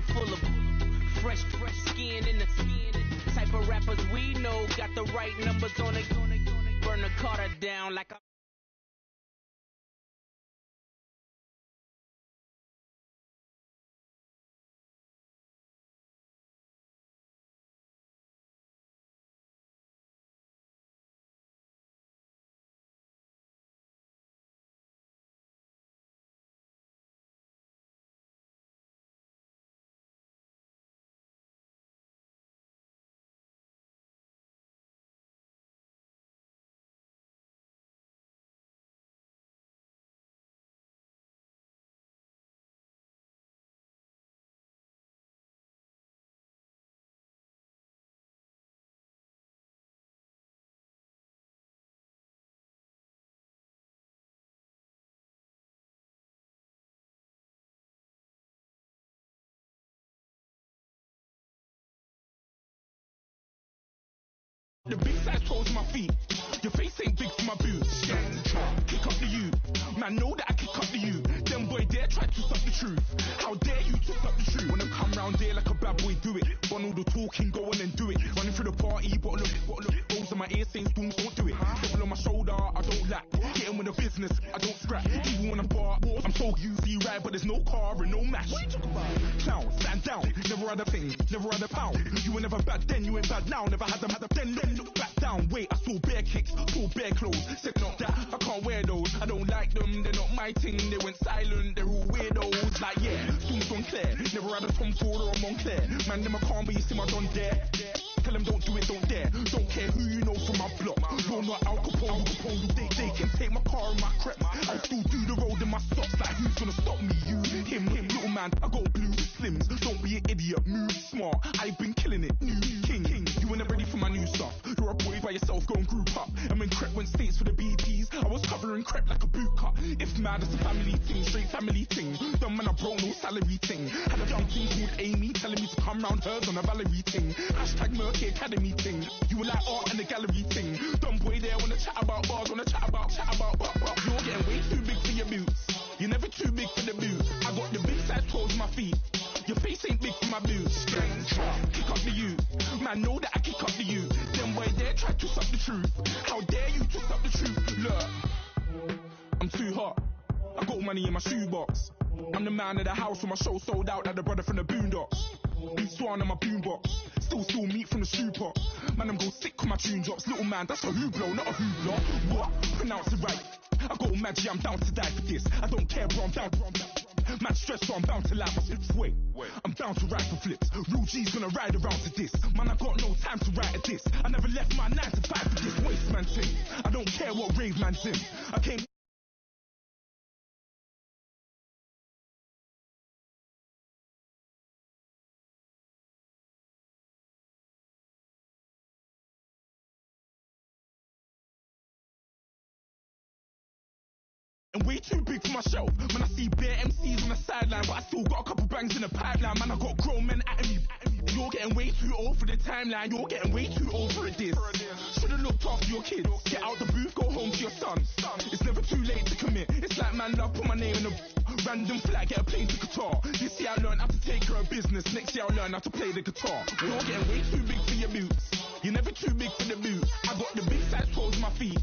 full of fresh skin in the type of rappers we know. Got the right numbers on it. Burn the Carter down like a the big size toes on my feet. Your face ain't big for my boots. Kick up the you. Man, know that I kick up the you. Them boy dare try to stop the truth. How dare you to stop the truth? When I come round there like a bad boy, do it. Burn all the talking, go on and do it. Running through the party, bottle up. Rolls on my ear saying spoons, don't do it. Devil on my shoulder, I don't lack. Getting with the business, I don't scrap. Even when I'm bar, I'm so easy right, but there's no car and no match. What you talking about? Clown, stand down. Never had a thing, never had a pound. You were never bad then, you ain't bad now. Never had them, then look back down. Wait, I saw bare kicks, saw bare clothes. Said not that, I can't wear those. I don't like them, they're not my thing. They went silent, they're all weirdos. Like yeah, Stones on Claire. Never had a Tom Ford or a Montclair. Man, them I can't, but you see my done there. Tell them don't do it, don't dare. Don't care who you know from my block. You're not Al Capone. They can take my car and my crepe. I'll still do the road in my socks. Like who's gonna stop me? You, him, little man. I got blue slims. Don't be an idiot, move smart. I've been killing it, new king. You were never ready for my new stuff. You're a boy by yourself, go and group up. And when Crep went states for the BPs, I was covering Crep like a boot cut. If mad, it's a family thing, straight family thing. Dumb man, I broke no salary thing. Had a young thing called Amy telling me to come round hers on a Valerie thing. Hashtag Murky Academy thing. You were like art and the gallery thing. Dumb boy there wanna chat about bars, wanna chat about. You're getting way too big for your boots. You're never too big for the boot. I got the big size toes on my feet. Your face ain't big for my boots. Kick up the you. Man, know that I kick up the you. Them boy there try to stop the truth. How dare you to stop the truth? Look, I'm too hot. I got money in my shoebox. I'm the man of the house when my show sold out like the brother from the Boondocks. Beat Swan on my boombox. Still meat from the stew pot. Man, I'm go sick with my tune drops. Little man, that's a hooplo, not a hoopla. What? Pronounce it right. I got magic, I'm down to die for this. I don't care, bro, I'm down. Man stressed, so I'm bound to laugh. Wait, I'm bound to ride for flips. Real G's gonna ride around to this. Man, I got no time to write at this. I never left my 9 to 5 for this waste man thing. I don't care what rave man's in. I came. And way too big for myself. Man, I see bare MCs on the sideline, but I still got a couple bangs in the pipeline. Man, I got grown men at me. You're getting way too old for the timeline. You're getting way too old for this. Should've looked after your kids. Get out the booth, go home to your son. It's never too late to commit. It's like man, love, put my name in a random flag, get a plane to Qatar. This year I learned how to take care of business. Next year I'll learn how to play the guitar. You're getting way too big for your boots. You're never too big for the boot. I got the big size toes on my feet.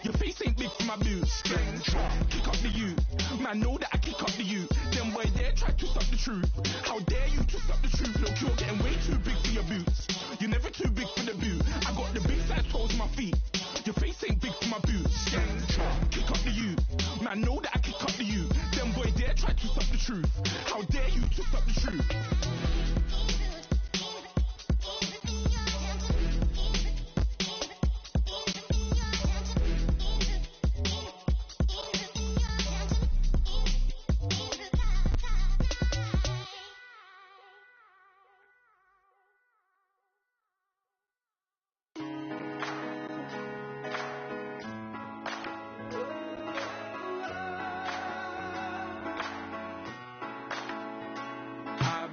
Your face ain't big for my boots. Kick up the you. Man, know that I kick up the you. Them boy there try to stop the truth. How dare you to stop the truth? Look, you're getting way too big for your boots. You're never too big for the boot. I got the big size toes on my feet. Your face ain't big for my boots. Kick up the you. Man, know that I kick up the you. Them boy there try to stop the truth. How dare you to stop the truth?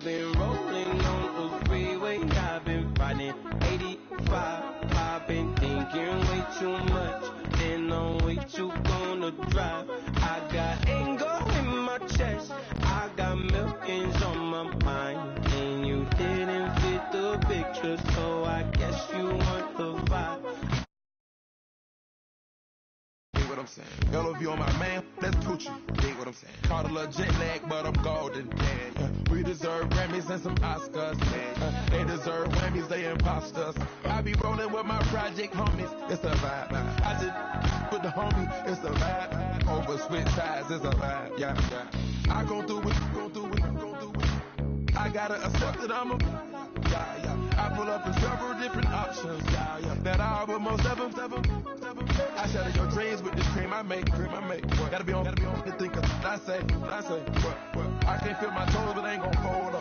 Been rolling on the freeway, I've been riding 85. I've been thinking way too much, and I'm way too gonna drive. I got anger in my chest, I got millions on my mind. I'm saying? LOV on my man, that's Poochie. Dig what I'm saying? Caught a little jet lag, but I'm golden. Yeah. We deserve Grammys and some Oscars. Yeah. They deserve Grammys, they imposters. I be rolling with my project homies. It's a vibe. I just with the homie. It's a vibe. Over switch sides. It's a vibe. Yeah, yeah. I go through it. Go through it. Go through it. I gotta accept that I'm a. Yeah, yeah. I pull up in several different options. Yeah, yeah. That I will most ever. I shatter your dreams with this cream I make. What? Gotta be on the thinker. I say. What? I can't feel my toes, but I ain't gon' fold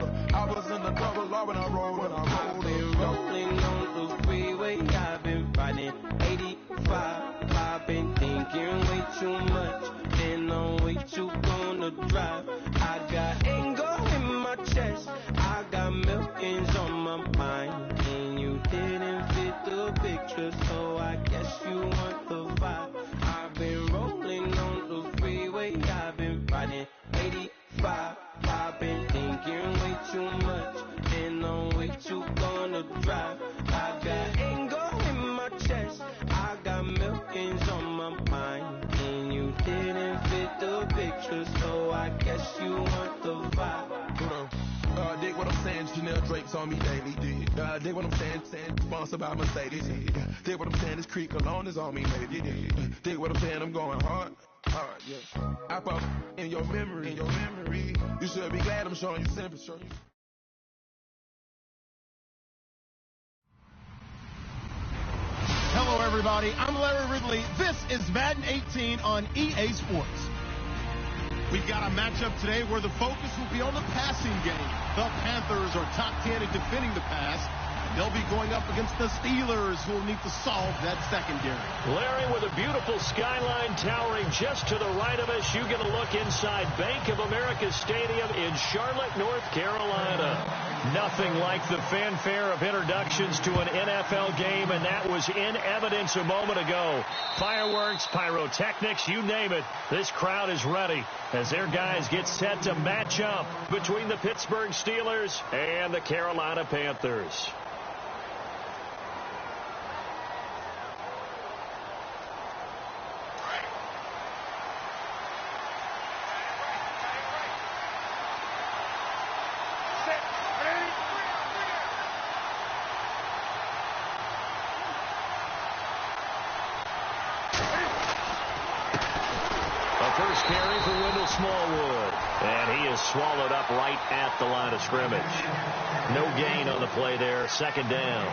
up. I was in the double law when I rolled. I've been rolling on the freeway. I've been riding 85. I've been thinking way too much, and I'm way too gonna drive. I got anger in my chest. I got millions on my mind, and you didn't fit the picture, so I guess you want the vibe. I've been rolling on the freeway. I've been riding 85. I've been thinking way too much, and I'm way too gonna drive. I got anger in my chest. I got millions on my mind, and you didn't fit the picture, so I guess you want the vibe. Dig what I'm saying, Chanel drapes on me daily. Dig what I'm saying, sponsored by Mercedes. Dig what I'm saying, this Creek alone is on me, maybe. Dig what I'm saying, I'm going hard, yeah. I pop in your memory, You should be glad I'm showing you sympathy. Hello, everybody. I'm Larry Ridley. This is Madden 18 on EA Sports. We've got a matchup today where the focus will be on the passing game. The Panthers are top 10 in defending the pass. They'll be going up against the Steelers, who will need to solve that secondary. Larry, with a beautiful skyline towering just to the right of us, you get a look inside Bank of America Stadium in Charlotte, North Carolina. Nothing like the fanfare of introductions to an NFL game, and that was in evidence a moment ago. Fireworks, pyrotechnics, you name it. This crowd is ready as their guys get set to match up between the Pittsburgh Steelers and the Carolina Panthers. First carry for Wendell Smallwood. And he is swallowed up right at the line of scrimmage. No gain on the play there. Second down.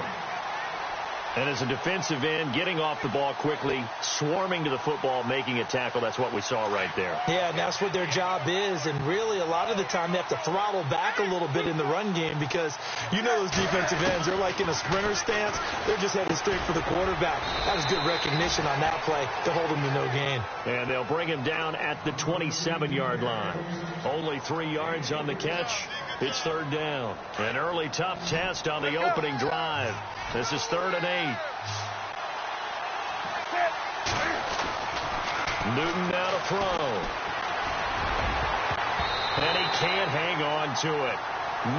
And as a defensive end, getting off the ball quickly, swarming to the football, making a tackle, that's what we saw right there. Yeah, and that's what their job is. And really, a lot of the time, they have to throttle back a little bit in the run game because you know those defensive ends, they're like in a sprinter stance. They're just headed straight for the quarterback. That was good recognition on that play to hold him to no gain. And they'll bring him down at the 27-yard line. Only 3 yards on the catch. It's third down. An early tough test on the opening drive. This is 3rd and 8. Newton now to throw. And he can't hang on to it.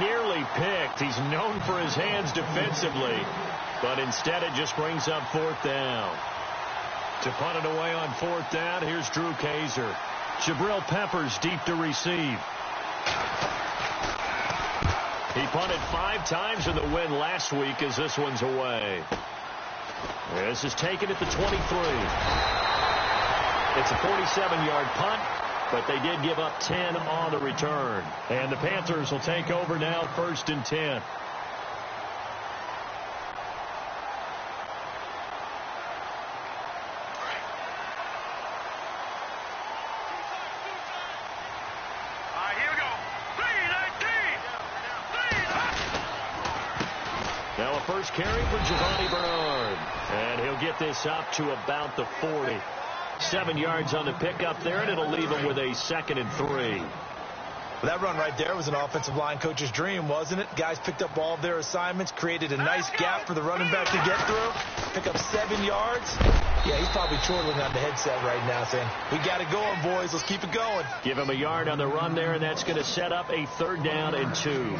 Nearly picked. He's known for his hands defensively. But instead it just brings up 4th down. To punt it away on 4th down, here's Drew Kaiser. Jabril Peppers deep to receive. He punted 5 times in the win last week as this one's away. This is taken at the 23. It's a 47-yard punt, but they did give up 10 on the return. And the Panthers will take over now, 1st and 10. Now a first carry for Giovanni Bernard. And he'll get this up to about the 40. 7 yards on the pickup there, and it'll leave him with a 2nd and 3. Well, that run right there was an offensive line coach's dream, wasn't it? Guys picked up all of their assignments, created a nice gap for the running back to get through, pick up 7 yards. Yeah, he's probably chortling on the headset right now saying, we got it going, boys. Let's keep it going. Give him a yard on the run there, and that's going to set up a 3rd down and 2.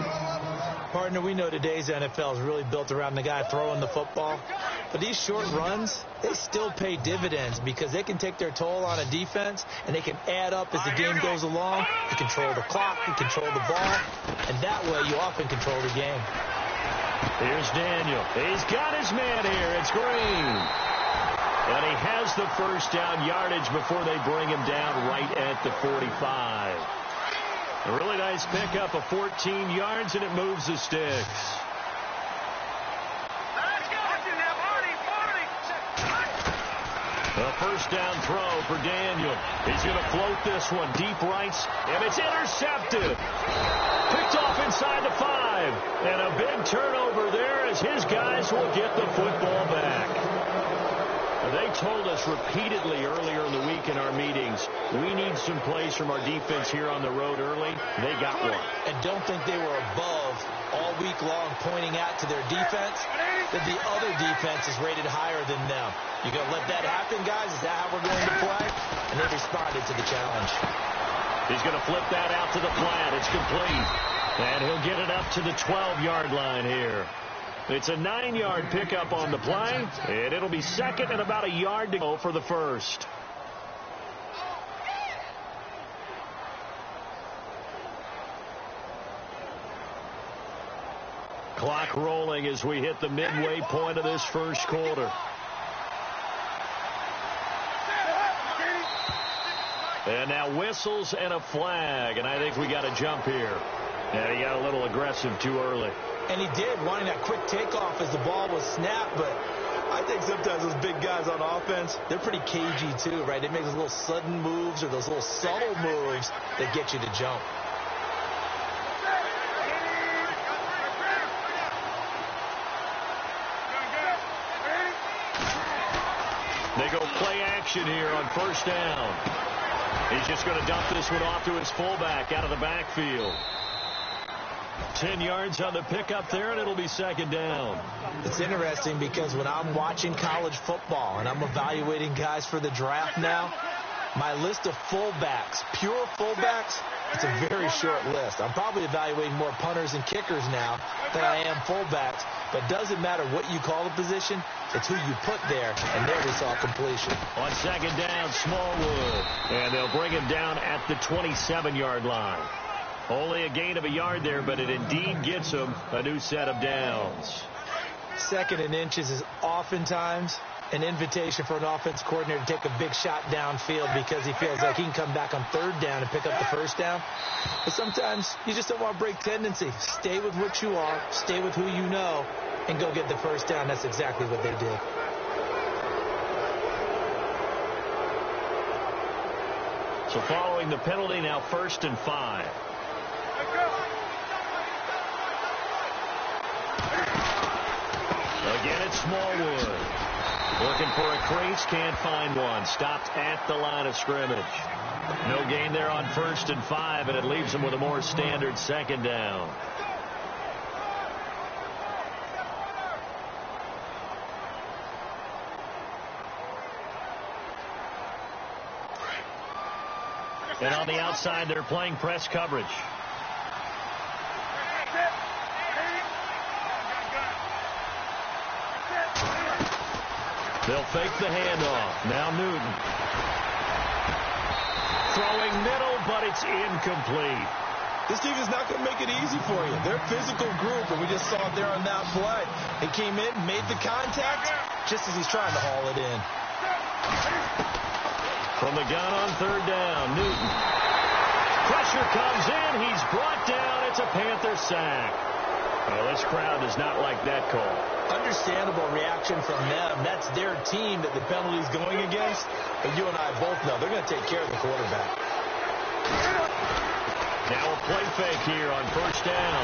Partner, we know today's NFL is really built around the guy throwing the football. But these short runs, they still pay dividends because they can take their toll on a defense, and they can add up as the game goes along. You control the clock, you control the ball, and that way you often control the game. Here's Daniel. He's got his man here. It's Green. And he has the first down yardage before they bring him down right at the 45. A really nice pickup of 14 yards, and it moves the sticks. A first down throw for Daniel. He's going to float this one deep right, and it's intercepted. Picked off inside the 5. And a big turnover there as his guys will get the football back. They told us repeatedly earlier in the week in our meetings, we need some plays from our defense here on the road early. They got one. And don't think they were above all week long pointing out to their defense that the other defense is rated higher than them. You going to let that happen, guys? Is that how we're going to play? And they responded to the challenge. He's going to flip that out to the flat. It's complete. And he'll get it up to the 12-yard line here. It's a 9-yard pickup on the play, and it'll be second and about a yard to go for the first. Clock rolling as we hit the midway point of this first quarter. And now whistles and a flag, and I think we got a jump here. And he got a little aggressive too early. And he did, wanting that quick takeoff as the ball was snapped. But I think sometimes those big guys on offense, they're pretty cagey too, right? They make those little sudden moves or those little subtle moves that get you to jump. They go play action here on first down. He's just going to dump this one off to his fullback out of the backfield. 10 yards on the pickup there, and it'll be second down. It's interesting because when I'm watching college football and I'm evaluating guys for the draft now, my list of fullbacks, pure fullbacks, it's a very short list. I'm probably evaluating more punters and kickers now than I am fullbacks. But it doesn't matter what you call the position, it's who you put there, and there we saw completion. On second down, Smallwood, and they'll bring him down at the 27-yard line. Only a gain of a yard there, but it indeed gets him a new set of downs. Second and inches is oftentimes an invitation for an offense coordinator to take a big shot downfield because he feels like he can come back on third down and pick up the first down. But sometimes you just don't want to break tendency. Stay with what you are, stay with who you know, and go get the first down. That's exactly what they did. So following the penalty, now 1st and 5. Again, it's Smallwood. Looking for a crease, can't find one. Stopped at the line of scrimmage. No gain there on 1st and 5, and it leaves them with a more standard second down. And on the outside, they're playing press coverage. They'll fake the handoff. Now Newton. Throwing middle, but it's incomplete. This team is not going to make it easy for you. They're a physical group, and we just saw it there on that play. He came in, made the contact, just as he's trying to haul it in. From the gun on third down, Newton. Pressure comes in. He's brought down. It's a Panther sack. Well, this crowd does not like that call. Understandable reaction from them. That's their team that the penalty is going against. But you and I both know they're going to take care of the quarterback. Now a play fake here on first down.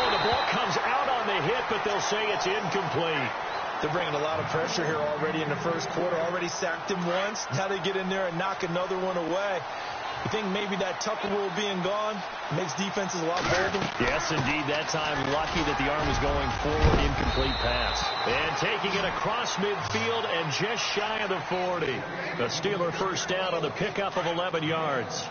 Oh, the ball comes out on the hit, but they'll say it's incomplete. They're bringing a lot of pressure here already in the first quarter. Already sacked him once. Now they get in there and knock another one away. You think maybe that Tucker rule being gone makes defenses a lot bolder? Yes, indeed. That time, lucky that the arm was going forward, incomplete pass. And taking it across midfield and just shy of the 40. The Steeler first down on the pickup of 11 yards.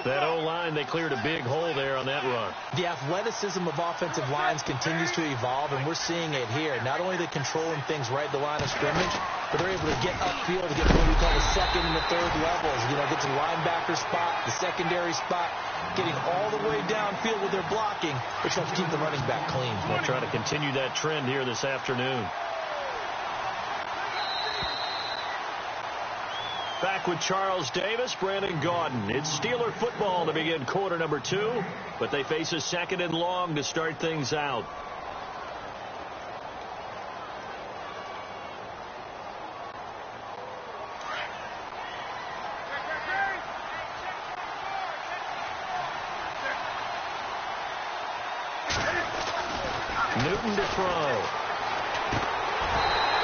That O-line, they cleared a big hole there on that run. The athleticism of offensive lines continues to evolve, and we're seeing it here. Not only are they controlling things right at the line of scrimmage, but they're able to get upfield to get to what we call the second and the third levels. You know, get to the linebacker spot, the secondary spot, getting all the way downfield with their blocking, which helps keep the running back clean. They'll try to continue that trend here this afternoon. Back with Charles Davis, Brandon Gaudin. It's Steeler football to begin quarter number 2, but they face a second and long to start things out. Newton to throw.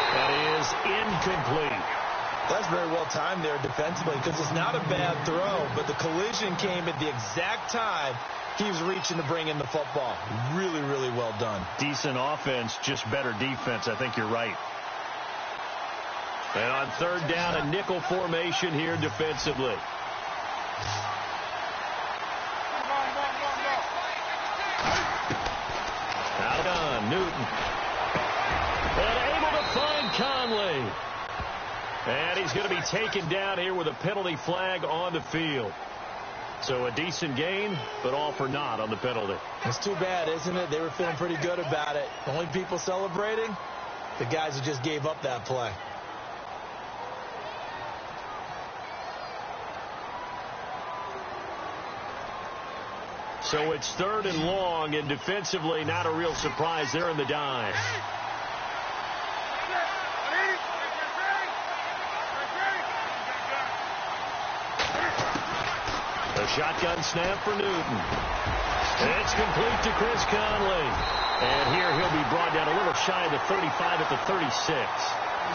That is incomplete. That's very well timed there defensively because it's not a bad throw, but the collision came at the exact time he was reaching to bring in the football. Really, really well done. Decent offense, just better defense. I think you're right. And on third down, a nickel formation here defensively. Out on Newton. And able to find Conley. And he's going to be taken down here with a penalty flag on the field. So a decent gain, but all for naught on the penalty. It's too bad, isn't it? They were feeling pretty good about it. The only people celebrating, the guys who just gave up that play. So it's third and long, and defensively not a real surprise. They're in the dive. A shotgun snap for Newton. It's complete to Chris Conley. And here he'll be brought down a little shy of the 35 at the 36.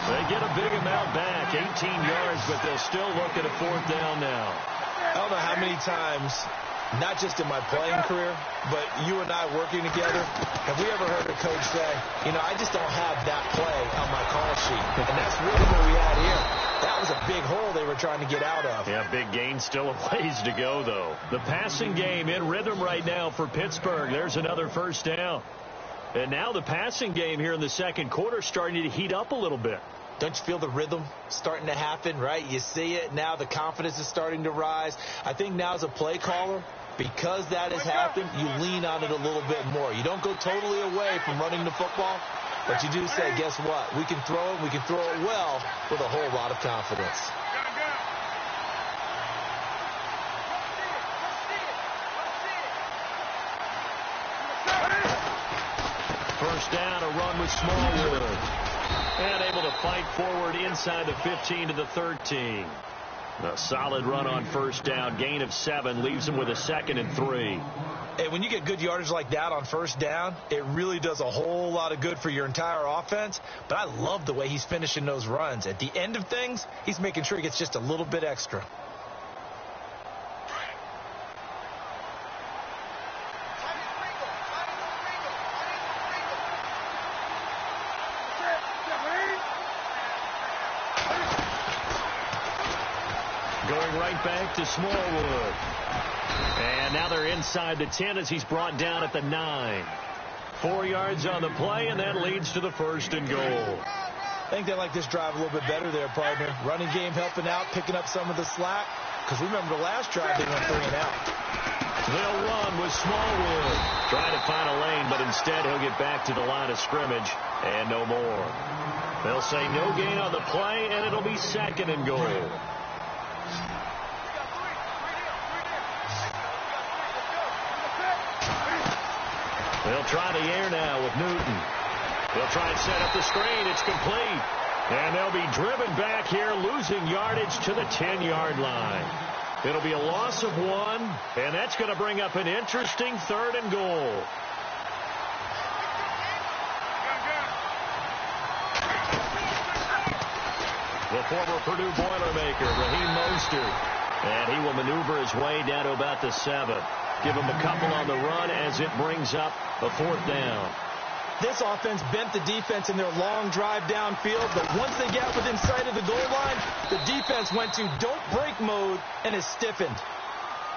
They get a big amount back, 18 yards, but they'll still look at a fourth down now. I don't know how many times, not just in my playing career, but you and I working together, have we ever heard a coach say, you know, I just don't have that play on my call sheet. And that's really what we had here. That was a big hole they were trying to get out of. Yeah, big gain, still a ways to go, though. The passing game in rhythm right now for Pittsburgh. There's another first down. And now the passing game here in the second quarter starting to heat up a little bit. Don't you feel the rhythm starting to happen, right? You see it now. The confidence is starting to rise. I think now as a play caller, because that has happened, you lean on it a little bit more. You don't go totally away from running the football, but you do say, guess what? We can throw it. We can throw it well with a whole lot of confidence. First down, a run with Smallwood. And able to fight forward inside the 15 to the 13. A solid run on first down. Gain of 7 leaves him with a 2nd and 3. Hey, when you get good yardage like that on first down, it really does a whole lot of good for your entire offense. But I love the way he's finishing those runs. At the end of things, he's making sure he gets just a little bit extra. Going right back to Smallwood. And now they're inside the 10 as he's brought down at the 9. 4 yards on the play, and that leads to the first and goal. I think they like this drive a little bit better there, partner. Running game helping out, picking up some of the slack. Because remember the last drive, they went 3 and out. They'll run with Smallwood. Trying to find a lane, but instead he'll get back to the line of scrimmage and no more. They'll say no gain on the play, and it'll be 2nd and goal. They'll try the air now with Newton. They'll try and set up the screen. It's complete. And they'll be driven back here, losing yardage to the 10-yard line. It'll be a loss of 1, and that's going to bring up an interesting 3rd and goal. The former Purdue Boilermaker, Raheem Mostert. And he will maneuver his way down to about the 7. Give him a couple on the run as it brings up a 4th down. This offense bent the defense in their long drive downfield, but once they got within sight of the goal line, the defense went to don't break mode and is stiffened.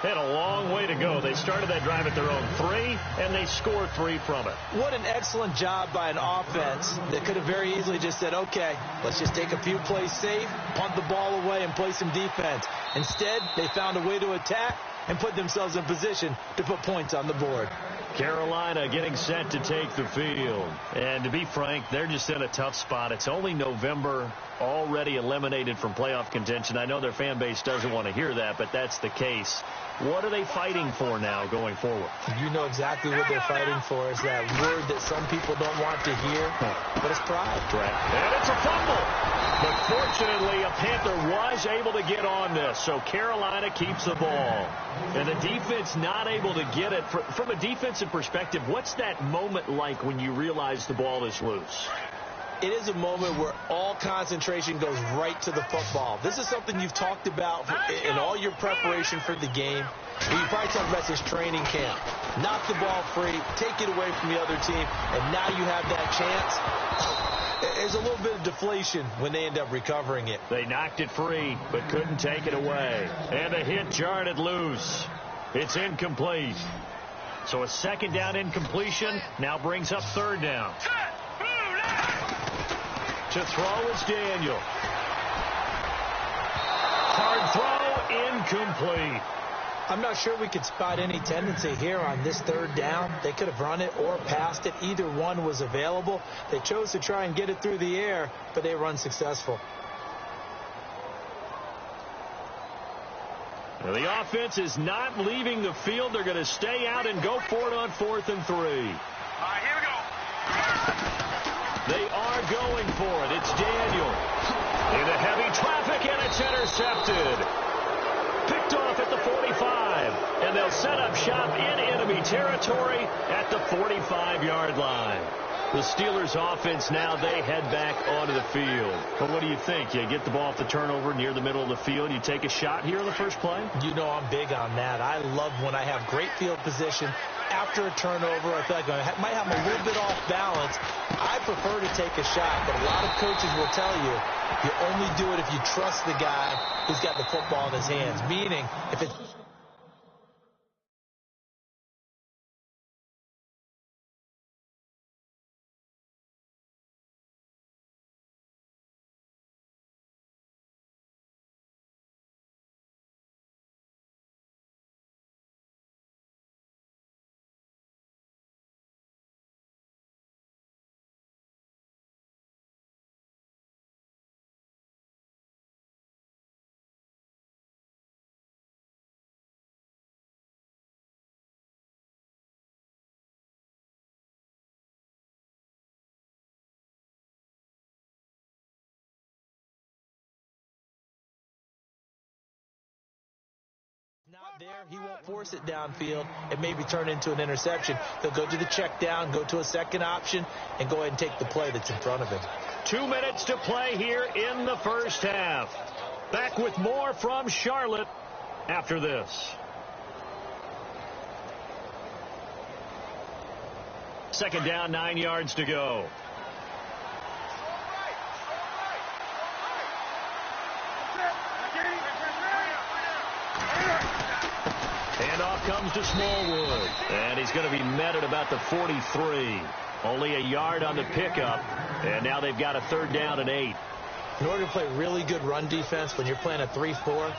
Had a long way to go. They started that drive at their own 3, and they scored 3 from it. What an excellent job by an offense that could have very easily just said, okay, let's just take a few plays safe, punt the ball away, and play some defense. Instead, they found a way to attack and put themselves in position to put points on the board. Carolina getting set to take the field. And to be frank, they're just in a tough spot. It's only November, already eliminated from playoff contention. I know their fan base doesn't want to hear that, but that's the case. What are they fighting for now going forward? You know exactly what they're fighting for. Is that word that some people don't want to hear, but it's pride. Right. And it's a fumble. But fortunately, a Panther was able to get on this, so Carolina keeps the ball. And the defense not able to get it. From a defensive perspective, what's that moment like when you realize the ball is loose? It is a moment where all concentration goes right to the football. This is something you've talked about in all your preparation for the game. You probably talked about this training camp. Knock the ball free, take it away from the other team, and now you have that chance. There's a little bit of deflation when they end up recovering it. They knocked it free, but couldn't take it away. And a hit jarred it loose. It's incomplete. So a second down incompletion now brings up third down. To throw is Daniel. Hard throw, incomplete. I'm not sure we could spot any tendency here on this third down. They could have run it or passed it. Either one was available. They chose to try and get it through the air, but they were unsuccessful. Well, the offense is not leaving the field. They're going to stay out and go for it on 4th and 3. All right, here we go. They are going for it. It's Daniel. Into heavy traffic, and it's intercepted. Picked off at the 45. And they'll set up shop in enemy territory at the 45-yard line. The Steelers offense now, they head back onto the field. But what do you think? You get the ball off the turnover near the middle of the field. You take a shot here in the first play? You know I'm big on that. I love when I have great field position. After a turnover, I feel like I might have a little bit off balance. I prefer to take a shot, but a lot of coaches will tell you only do it if you trust the guy who's got the football in his hands. Meaning, if it's not there, he won't force it downfield and maybe turn into an interception. He'll go to the check down, go to a second option, and go ahead and take the play that's in front of him. 2 minutes to play here in the first half. Back with more from Charlotte after this. Second down, 9 yards to go. Handoff comes to Smallwood, and he's going to be met at about the 43. Only a yard on the pickup, and now they've got a third down and 8. In order to play really good run defense when you're playing a 3-4,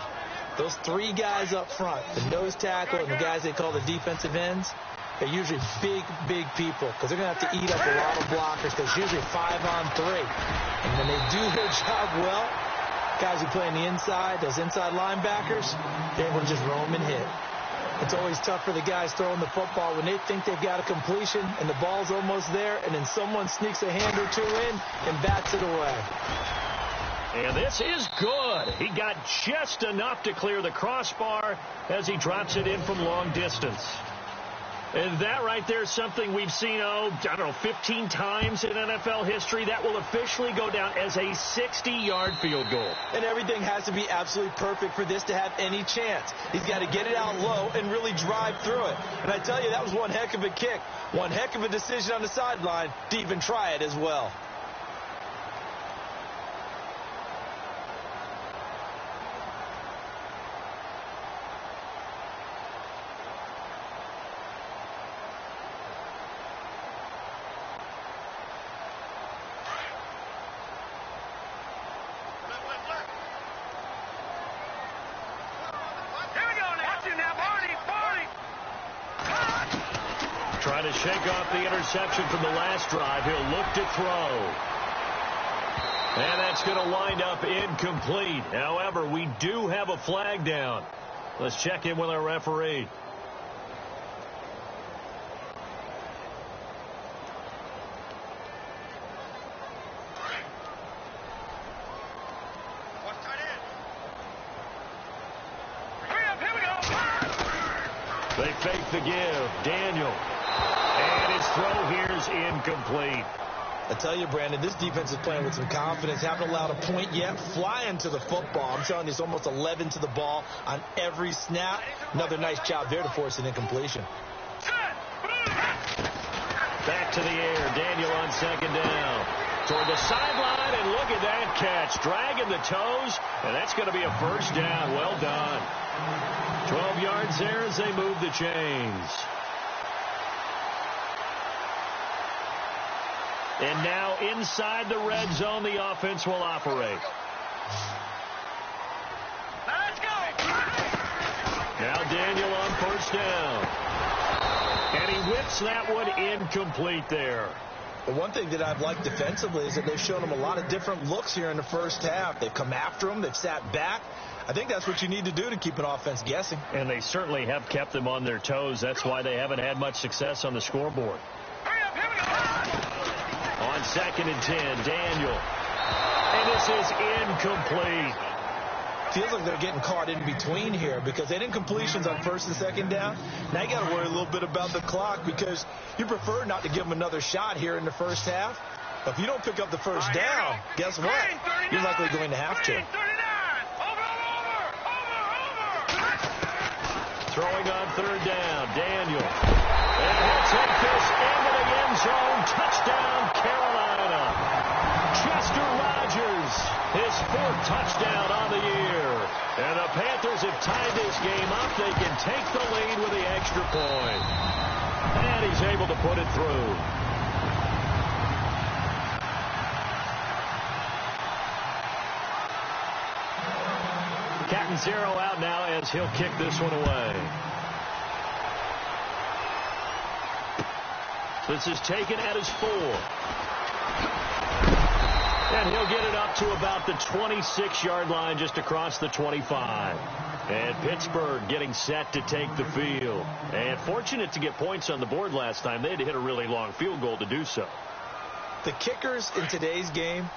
those 3 guys up front, the nose tackle and the guys they call the defensive ends, they're usually big people because they're going to have to eat up a lot of blockers because it's usually 5-on-3. And when they do their job well, guys who play on the inside, those inside linebackers, they will just roam and hit. It's always tough for the guys throwing the football when they think they've got a completion and the ball's almost there, and then someone sneaks a hand or two in and bats it away. And this is good. He got just enough to clear the crossbar as he drops it in from long distance. And that right there is something we've seen, 15 times in NFL history. That will officially go down as a 60-yard field goal. And everything has to be absolutely perfect for this to have any chance. He's got to get it out low and really drive through it. And I tell you, that was one heck of a kick. One heck of a decision on the sideline to even try it as well. Trying to shake off the interception from the last drive. He'll look to throw. And that's going to wind up incomplete. However, we do have a flag down. Let's check in with our referee. They fake the give. Daniel. And his throw here is incomplete. I tell you, Brandon, this defense is playing with some confidence. Haven't allowed a point yet. Flying to the football. I'm telling you, it's almost 11 to the ball on every snap. Another nice job there to force an incompletion. Back to the air. Daniel on second down. Toward the sideline, and look at that catch. Dragging the toes, and that's going to be a first down. Well done. 12 yards there as they move the chains. And now inside the red zone, the offense will operate. Let's go. Now Daniel on first down. And he whips that one incomplete there. The one thing that I've liked defensively is that they've shown him a lot of different looks here in the first half. They've come after him. They've sat back. I think that's what you need to do to keep an offense guessing. And they certainly have kept them on their toes. That's why they haven't had much success on the scoreboard. On 2nd and 10, Daniel. And this is incomplete. Feels like they're getting caught in between here because they didn't incompletions on 1st and 2nd down. Now you got to worry a little bit about the clock because you prefer not to give them another shot here in the first half. But if you don't pick up the first down, guess what? You're likely going to have to. Throwing on 3rd down, Daniel. And he'll take this into the end zone. Touchdown, Carolina. Chester Rogers, his 4th touchdown on the year. And the Panthers have tied this game up. They can take the lead with the extra point. And he's able to put it through. Captain Zero out now as he'll kick this one away. This is taken at his 4. And he'll get it up to about the 26-yard line just across the 25. And Pittsburgh getting set to take the field. And fortunate to get points on the board last time. They had to hit a really long field goal to do so. The kickers in today's game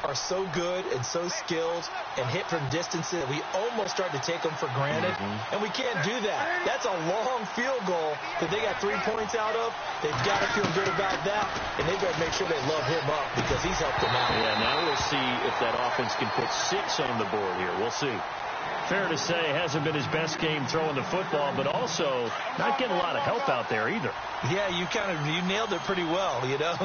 are so good and so skilled and hit from distances that we almost start to take them for granted. And we can't do that. That's a long field goal that they got 3 points out of. They've got to feel good about that, and they've got to make sure they love him up because he's helped them out. Yeah, now we'll see if that offense can put 6 on the board here. We'll see. Fair to say, hasn't been his best game throwing the football, but also not getting a lot of help out there either. Yeah, you nailed it pretty well, you know.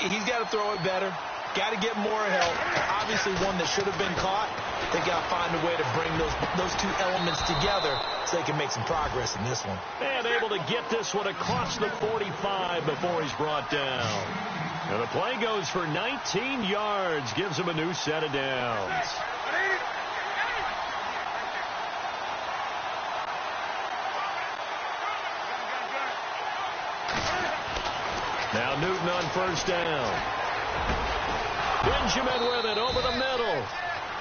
He's got to throw it better. Got to get more help. Obviously one that should have been caught. They got to find a way to bring those two elements together so they can make some progress in this one. And able to get this one across the 45 before he's brought down. And the play goes for 19 yards. Gives him a new set of downs. Now Newton on first down. Benjamin with it over the middle.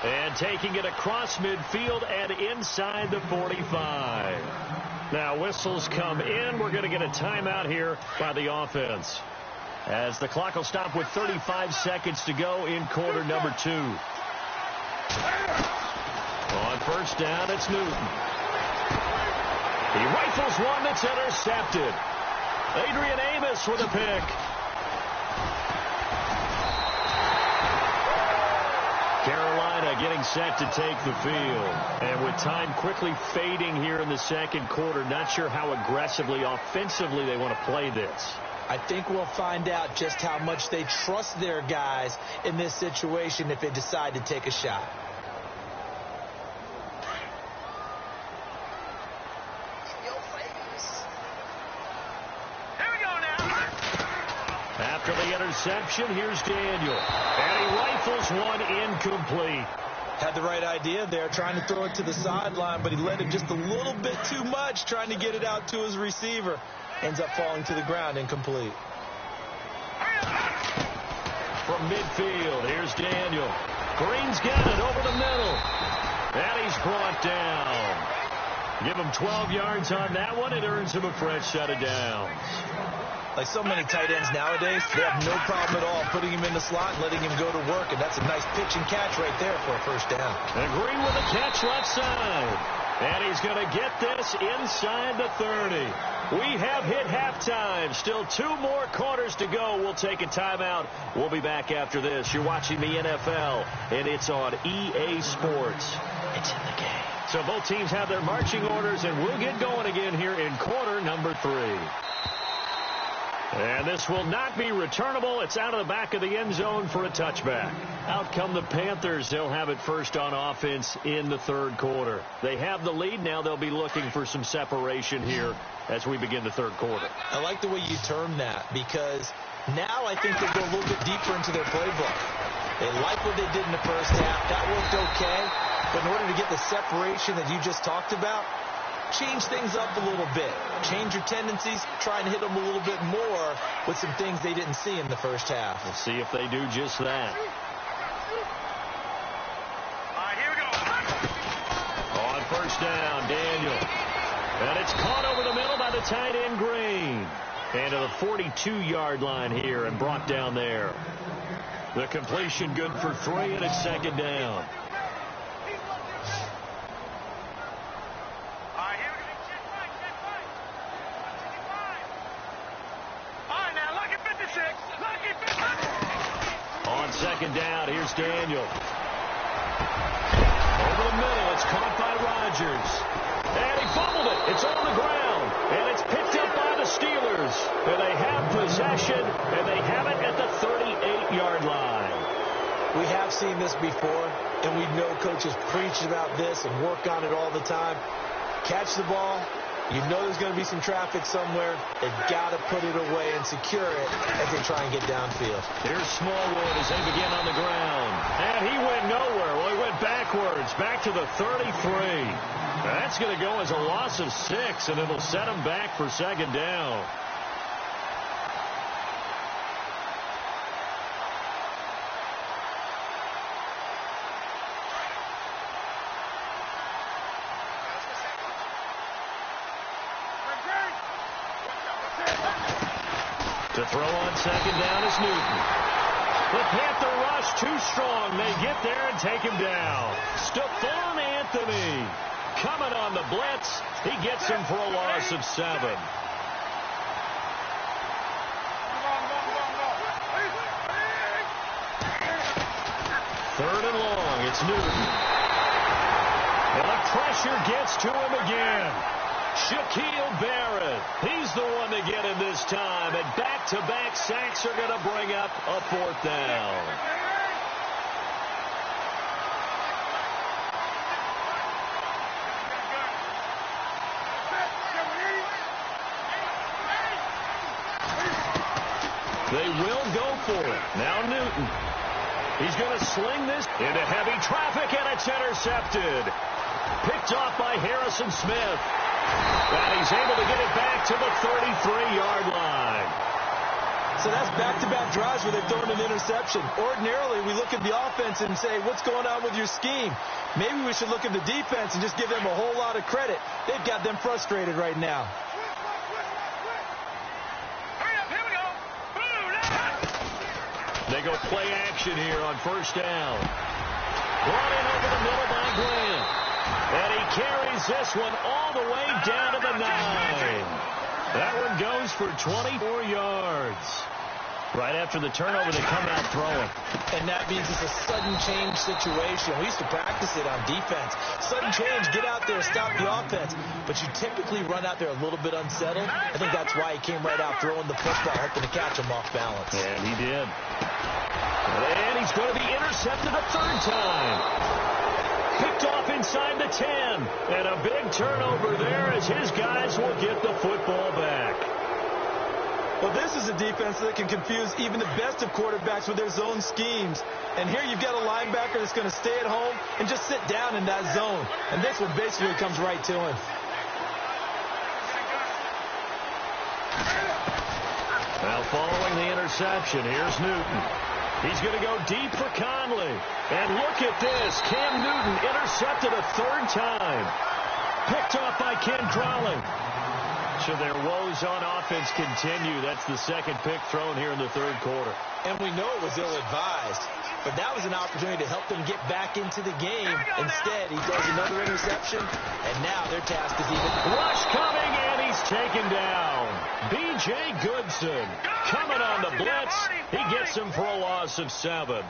And taking it across midfield and inside the 45. Now whistles come in. We're going to get a timeout here by the offense. As the clock will stop with 35 seconds to go in quarter number 2. On first down, it's Newton. He rifles one that's intercepted. Adrian Amos with a pick. Carolina getting set to take the field. And with time quickly fading here in the second quarter, not sure how aggressively, offensively they want to play this. I think we'll find out just how much they trust their guys in this situation if they decide to take a shot. After the interception, here's Daniel. And he rifles one incomplete. Had the right idea there, trying to throw it to the sideline, but he let it just a little bit too much, trying to get it out to his receiver. ends up falling to the ground incomplete. From midfield, here's Daniel. Green's got it over the middle. And he's brought down. Give him 12 yards on that one. It earns him a fresh set of downs. Like so many tight ends nowadays, they have no problem at all putting him in the slot and letting him go to work. And that's a nice pitch and catch right there for a first down. And Green with a catch left side. And he's going to get this inside the 30. We have hit halftime. Still 2 more quarters to go. We'll take a timeout. We'll be back after this. You're watching the NFL, and it's on EA Sports. It's in the game. So both teams have their marching orders, and we'll get going again here in quarter number 3. And this will not be returnable. It's out of the back of the end zone for a touchback. Out come the Panthers. They'll have it first on offense in the 3rd quarter. They have the lead. Now they'll be looking for some separation here as we begin the 3rd quarter. I like the way you term that, because now I think they go a little bit deeper into their playbook. They like what they did in the first half. That worked okay. But in order to get the separation that you just talked about, change things up a little bit. Change your tendencies. Try and hit them a little bit more with some things they didn't see in the first half. We'll see if they do just that. All right, here we go. On first down, Daniel. And it's caught over the middle by the tight end, Green. And to the 42-yard line here and brought down there. The completion good for 3, and it's 2nd down. On 2nd down, here's Daniel. Over the middle, it's caught by Rodgers. And he fumbled it. It's on the ground. And it's picked up by the Steelers. And they have possession, and they have it at the 38-yard line. We have seen this before, and we know coaches preach about this and work on it all the time. Catch the ball. You know there's going to be some traffic somewhere. They've got to put it away and secure it as they try and get downfield. Here's Smallwood as they begin on the ground. And he went nowhere. Well, he went backwards, back to the 33. That's going to go as a loss of 6, and it'll set him back for 2nd down. To throw on 2nd down is Newton. The Panther rush too strong. They get there and take him down. Stephon Anthony coming on the blitz. He gets him for a loss of 7. Third and long. It's Newton. And the pressure gets to him again. Shaquille Barrett, he's the one to get him this time, and back-to-back sacks are going to bring up a 4th down. They will go for it. Now Newton. He's going to sling this into heavy traffic, and it's intercepted. Picked off by Harrison Smith. And he's able to get it back to the 33-yard line. So that's back-to-back drives where they've thrown an interception. Ordinarily, we look at the offense and say, what's going on with your scheme? Maybe we should look at the defense and just give them a whole lot of credit. They've got them frustrated right now. They go play action here on first down. Brought in over the middle by Grant. And he carries this one all the way down to the 9. That one goes for 24 yards. Right after the turnover, they come out throwing. And that means it's a sudden change situation. We used to practice it on defense. Sudden change, get out there, stop the offense. But you typically run out there a little bit unsettled. I think that's why he came right out throwing the football, hoping to catch him off balance. And he did. And he's going to be intercepted a 3rd time. Picked off inside the 10. And a big turnover there as his guys will get the football back. Well, this is a defense that can confuse even the best of quarterbacks with their zone schemes. And here you've got a linebacker that's going to stay at home and just sit down in that zone. And this one basically comes right to him. Now following the interception, here's Newton. He's going to go deep for Conley. And look at this. Cam Newton intercepted a third time. Picked off by Ken Crawley. Should their woes on offense continue, that's the second pick thrown here in the third quarter. And we know it was ill-advised, but that was an opportunity to help them get back into the game. Instead, he throws another interception, and now their task is even. Rush coming, and he's taken down. B.J. Goodson coming on the blitz. He gets him for a loss of 7.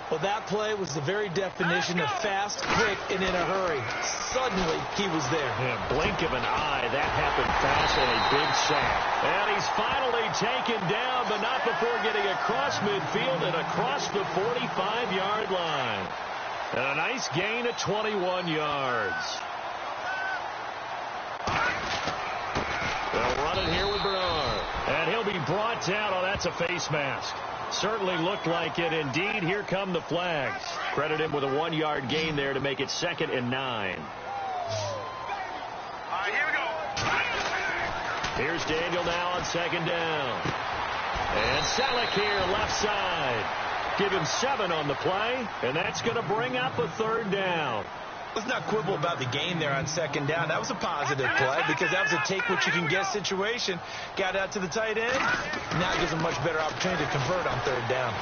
Well, that play was the very definition of fast, quick, and in a hurry. Suddenly, he was there. Yeah, blink of an eye. That happened fast and a big sack. And he's finally taken down, but not before getting across midfield and across the 45-yard line. And a nice gain of 21 yards. They'll run it here with Bernard. And he'll be brought down. Oh, that's a face mask. Certainly looked like it. Indeed, here come the flags. Credit him with a 1-yard gain there to make it 2nd and 9. All right, here we go. Here's Daniel now on 2nd down. And Selleck here, left side. Give him 7 on the play, and that's going to bring up a 3rd down. Let's not quibble about the gain there on 2nd down. That was a positive play because that was a take-what-you-can-get situation. Got out to the tight end. Now it gives him a much better opportunity to convert on 3rd down.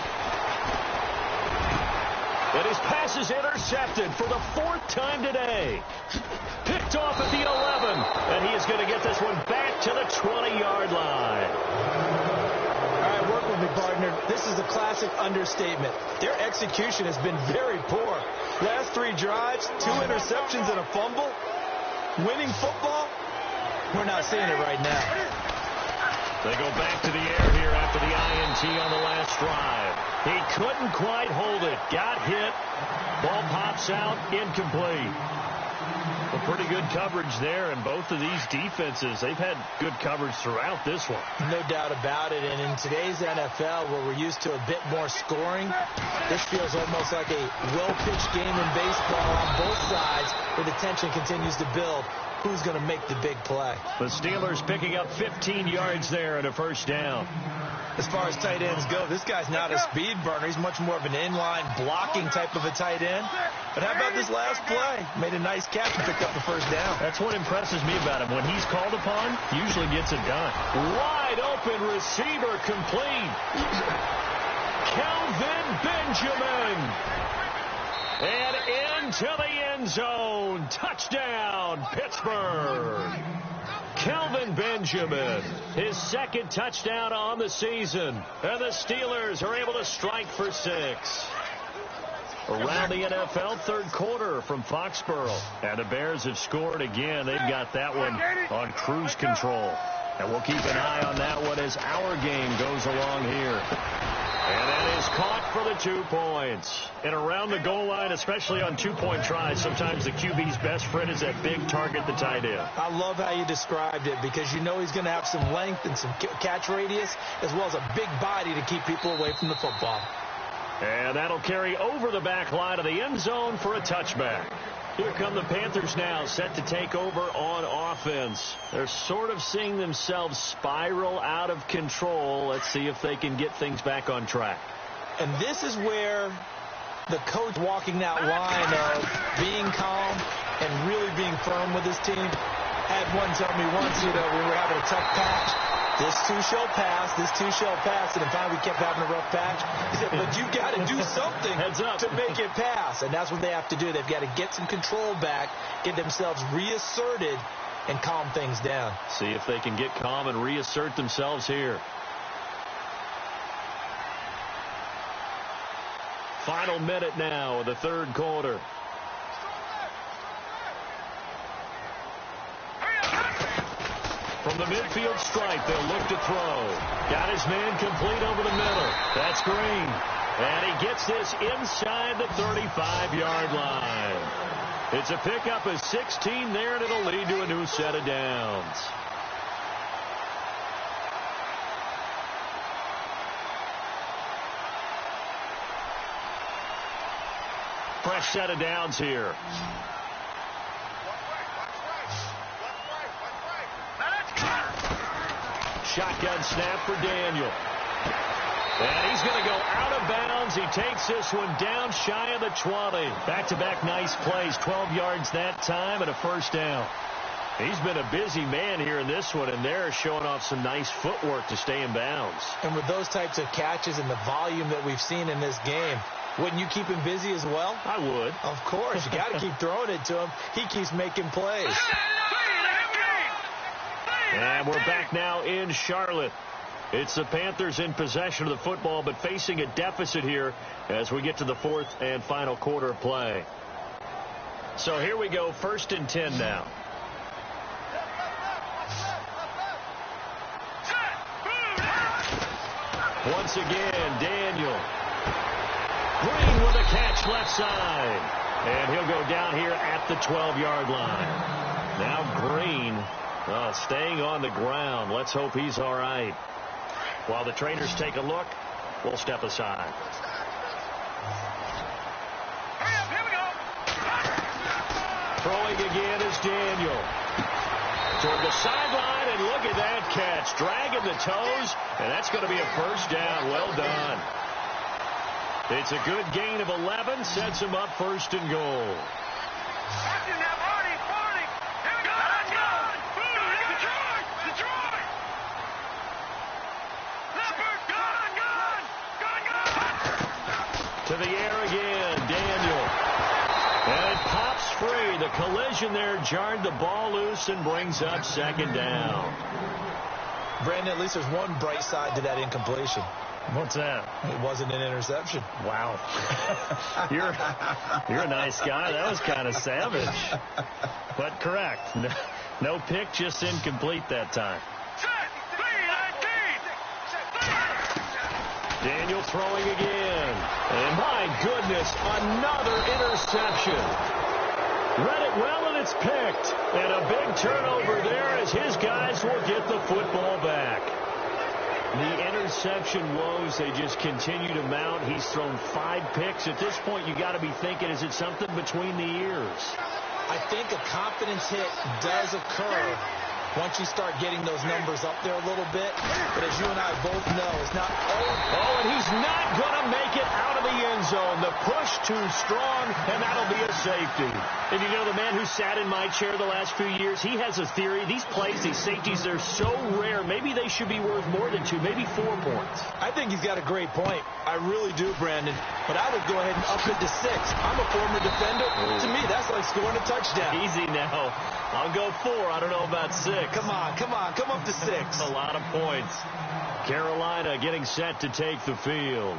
And his pass is intercepted for the 4th time today. Picked off at the 11, and he is going to get this one back to the 20-yard line. All right, work with me, partner. This is a classic understatement. Their execution has been very poor. Last 3 drives, 2 interceptions and a fumble. Winning football? We're not seeing it right now. They go back to the air here after the INT on the last drive. He couldn't quite hold it. Got hit. Ball pops out. Incomplete. Well, pretty good coverage there, and both of these defenses, they've had good coverage throughout this one. No doubt about it, and in today's NFL, where we're used to a bit more scoring, this feels almost like a well-pitched game in baseball on both sides, where the tension continues to build. Who's going to make the big play? The Steelers picking up 15 yards there and a 1st down. As far as tight ends go, this guy's not a speed burner. He's much more of an inline blocking type of a tight end. But how about this last play? Made a nice catch and picked up the 1st down. That's what impresses me about him. When he's called upon, he usually gets it done. Wide open receiver complete. Kelvin Benjamin. And into the end zone. Touchdown, Pittsburgh. Kelvin Benjamin, his 2nd touchdown on the season. And the Steelers are able to strike for 6. Around the NFL, 3rd quarter from Foxborough. And the Bears have scored again. They've got that one on cruise control. And we'll keep an eye on that one as our game goes along here. And that is caught for the 2 points. And around the goal line, especially on 2-point tries, sometimes the QB's best friend is that big target, the tight end. I love how you described it because you know he's going to have some length and some catch radius as well as a big body to keep people away from the football. And that'll carry over the back line of the end zone for a touchback. Here come the Panthers now, set to take over on offense. They're sort of seeing themselves spiral out of control. Let's see if they can get things back on track. And this is where the coach walking that line of being calm and really being firm with his team. Had one tell me once, we were having a tough patch. This too shall pass. This too shall pass. And then finally we kept having a rough patch. He said, but you got to do something Heads up. to make it pass. And that's what they have to do. They've got to get some control back, get themselves reasserted, and calm things down. See if they can get calm and reassert themselves here. Final minute now of the 3rd quarter. From the midfield stripe, they'll look to throw. Got his man complete over the middle. That's Green. And he gets this inside the 35-yard line. It's a pickup of 16 there, and it'll lead to a new set of downs. Fresh set of downs here. shotgun snap for Daniel. And he's going to go out of bounds. He takes this one down shy of the 20. Back-to-back nice plays, 12 yards that time and a first down. He's been a busy man here in this one, and they're showing off some nice footwork to stay in bounds. And with those types of catches and the volume that we've seen in this game, wouldn't you keep him busy as well? I would. Of course. You got to keep throwing it to him. He keeps making plays. And we're back now in Charlotte. It's the Panthers in possession of the football, but facing a deficit here as we get to the fourth and final quarter of play. So here we go, 1st and 10 now. Once again, Daniel. Green with a catch left side. And he'll go down here at the 12-yard line. Now Green staying on the ground. Let's hope he's all right. While the trainers take a look, we'll step aside. Here we go. Throwing again is Daniel. Toward the sideline, and look at that catch. Dragging the toes, and that's going to be a first down. Well done. It's a good gain of 11. Sets him up 1st and goal. To the air again, Daniel. And it pops free. The collision there jarred the ball loose and brings up 2nd down. Brandon, at least there's one bright side to that incompletion. What's that? It wasn't an interception. Wow. You're a nice guy. That was kind of savage. But correct. No pick, just incomplete that time. Daniel throwing again. And my goodness, another interception. Read it well, and it's picked. And a big turnover there as his guys will get the football back. The interception woes, they just continue to mount. He's thrown 5 picks. At this point, you got to be thinking, is it something between the ears? I think a confidence hit does occur once you start getting those numbers up there a little bit. But as you and I both know, it's not Oh, and he's not going to make it out of the end zone. The push too strong, and that'll be a safety. And you know, the man who sat in my chair the last few years, he has a theory. These plays, these safeties, they're so rare. Maybe they should be worth more than 2, maybe 4 points. I think he's got a great point. I really do, Brandon. But I would go ahead and up it to 6. I'm a former defender. To me, that's like scoring a touchdown. Easy now. I'll go 4. I don't know about 6. Come on. Come up to 6. A lot of points. Carolina getting set to take the field.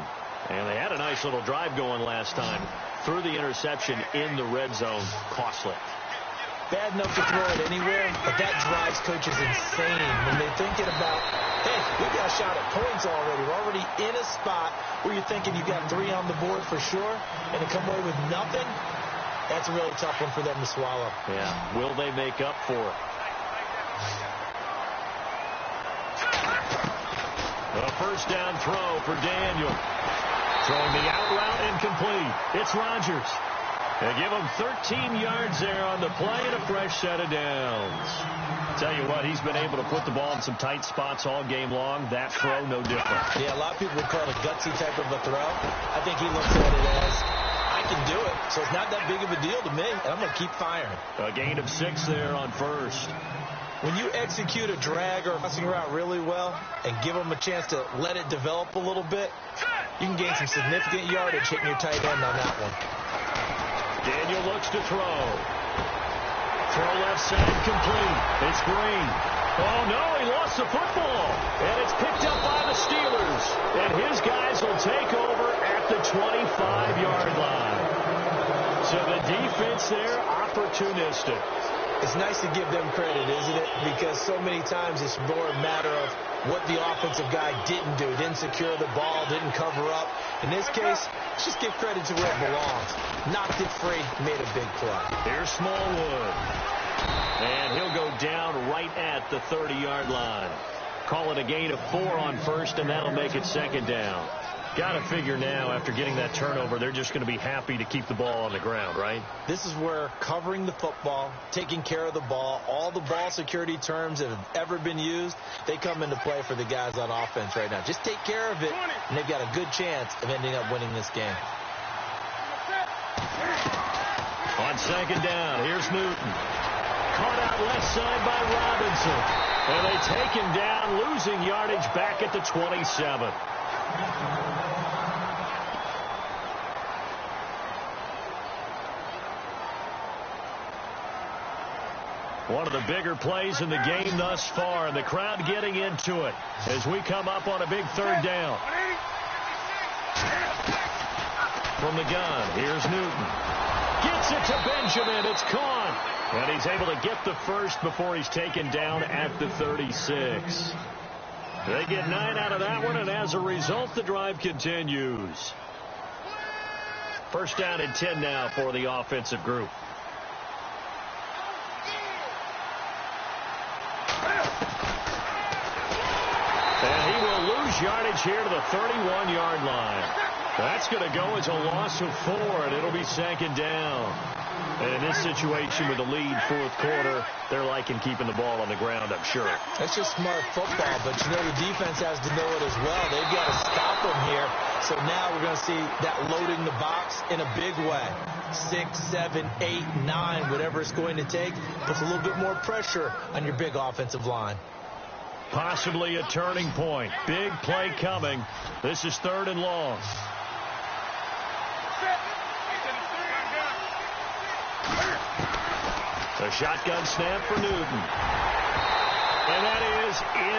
And they had a nice little drive going last time. Threw the interception in the red zone. Costly. Bad enough to throw it anywhere, but that drives coaches insane when they're thinking about, hey, we got a shot at points already. We're already in a spot where you're thinking you got 3 on the board for sure, and to come away with nothing, that's a really tough one for them to swallow. Yeah. Will they make up for it? A first down throw for Daniel. Throwing the out route incomplete. It's Rodgers. They give him 13 yards there on the play and a fresh set of downs. Tell you what, he's been able to put the ball in some tight spots all game long. That throw, no different. Yeah, a lot of people would call it a gutsy type of a throw. I think he looks at it as, I can do it, so it's not that big of a deal to me, and I'm going to keep firing. A gain of 6 there on first. When you execute a drag or a passing route really well and give them a chance to let it develop a little bit, you can gain some significant yardage hitting your tight end on that one. Daniel looks to throw. Throw left side complete. It's Green. Oh, no, he lost the football. And it's picked up by the Steelers. And his guys will take over at the 25-yard line. So the defense there, opportunistic. It's nice to give them credit, isn't it? Because so many times it's more a matter of what the offensive guy didn't do. Didn't secure the ball, didn't cover up. In this case, let's just give credit to where it belongs. Knocked it free, made a big play. Here's Smallwood. And he'll go down right at the 30-yard line. Call it a gain of 4 on first, and that'll make it 2nd down. Got to figure now, after getting that turnover, they're just going to be happy to keep the ball on the ground, right? This is where covering the football, taking care of the ball, all the ball security terms that have ever been used, they come into play for the guys on offense right now. Just take care of it, and they've got a good chance of ending up winning this game. On second down, here's Newton. Caught out left side by Robinson. And they take him down, losing yardage back at the 27. One of the bigger plays in the game thus far, and the crowd getting into it as we come up on a big third down. From the gun, here's Newton. Gets it to Benjamin. It's caught. And he's able to get the first before he's taken down at the 36. They get 9 out of that one, and as a result, the drive continues. First down and 10 now for the offensive group. And he will lose yardage here to the 31-yard line. That's going to go as a loss of 4, and it'll be second down. And in this situation with the lead fourth quarter, they're liking keeping the ball on the ground, I'm sure. That's just smart football, but you know the defense has to know it as well. They've got to stop them here. So now we're going to see that loading the box in a big way. 6, 7, 8, 9, whatever it's going to take, puts a little bit more pressure on your big offensive line. Possibly a turning point. Big play coming. This is 3rd and long. The shotgun snap for Newton. And that is